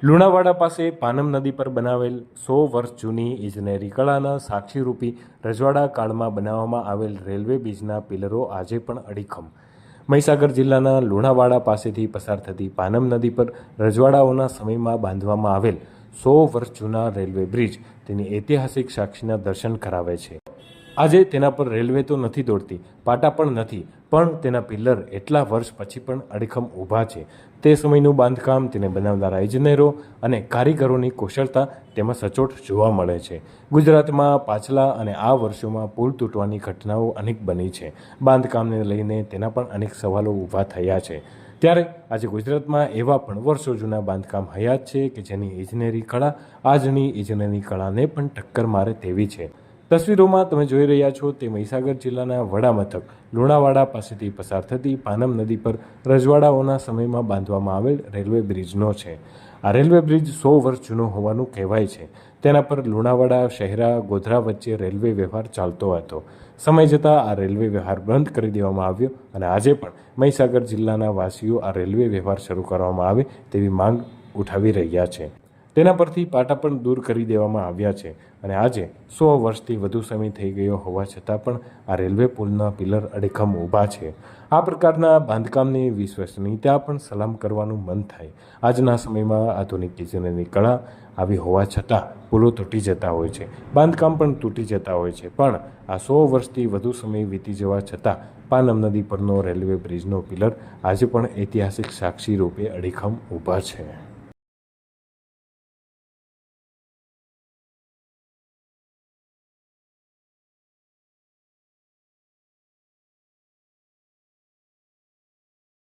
લુણાવાડા પાસે પાનમ નદી પર બનાવેલ 100 વર્ષ જૂની ઇજનેરી કળાના સાક્ષીરૂપી રજવાડા કાળમાં બનાવવામાં આવેલ રેલવે બ્રિજના પિલરો આજે પણ અડીખમ. મહીસાગર જિલ્લાના લુણાવાડા પાસેથી પસાર થતી પાનમ નદી પર રજવાડાઓના સમયમાં બાંધવામાં આવેલ 100 વર્ષ જૂના રેલવે બ્રિજ તેની ઐતિહાસિક સાક્ષીના દર્શન કરાવે છે. આજે તેના પર રેલવે તો નથી દોડતી, પાટા પણ નથી, પણ તેના પિલ્લર એટલા વર્ષ પછી પણ અડીખમ ઊભા છે. તે સમયનું બાંધકામ, તેને બનાવનારા ઇજનેરો અને કારીગરોની કુશળતા તેમાં સચોટ જોવા મળે છે. ગુજરાતમાં પાછલા અને આ વર્ષોમાં પુલ તૂટવાની ઘટનાઓ અનેક બની છે. બાંધકામને લઈને તેના પણ અનેક સવાલો ઊભા થયા છે. ત્યારે આજે ગુજરાતમાં એવા પણ વર્ષો જૂના બાંધકામ હયાત છે કે જેની ઇજનેરી કળા આજની ઇજનેરી કળાને પણ ટક્કર મારે તેવી છે. તસવીરોમાં તમે જોઈ રહ્યા છો તે મહીસાગર જિલ્લાના વડા મથક લુણાવાડા પાસેથી પસાર થતી પાનમ નદી પર રજવાડાઓના સમયમાં બાંધવામાં આવેલ રેલવે બ્રિજનો છે. આ રેલવે બ્રિજ 100 વર્ષ જૂનો હોવાનું કહેવાય છે. તેના પર લુણાવાડા શહેરા ગોધરા વચ્ચે રેલવે વ્યવહાર ચાલતો હતો. સમય જતાં આ રેલવે વ્યવહાર બંધ કરી દેવામાં આવ્યો અને આજે પણ મહીસાગર જિલ્લાના વાસીઓ આ રેલવે વ્યવહાર શરૂ કરવામાં આવે તેવી માંગ ઉઠાવી રહ્યા છે. તેના પરથી પાટા પણ દૂર કરી દેવામાં આવ્યા છે અને આજે 100 વર્ષથી વધુ સમય થઈ ગયો હોવા છતાં પણ આ રેલવે પુલના પિલર અડીખમ ઊભા છે. આ પ્રકારના બાંધકામની વિશ્વસનીયતા પણ સલામ કરવાનું મન થાય. આજના સમયમાં આધુનિક ઇજનેરી કળા આવી હોવા છતાં પુલો તૂટી જતા હોય છે, બાંધકામ પણ તૂટી જતા હોય છે, પણ આ 100 વર્ષથી વધુ સમય વીતી જવા છતાં પાનમ નદી પરનો રેલવે બ્રિજનો પિલર આજે પણ ઐતિહાસિક સાક્ષી રૂપે અડીખમ ઊભા છે.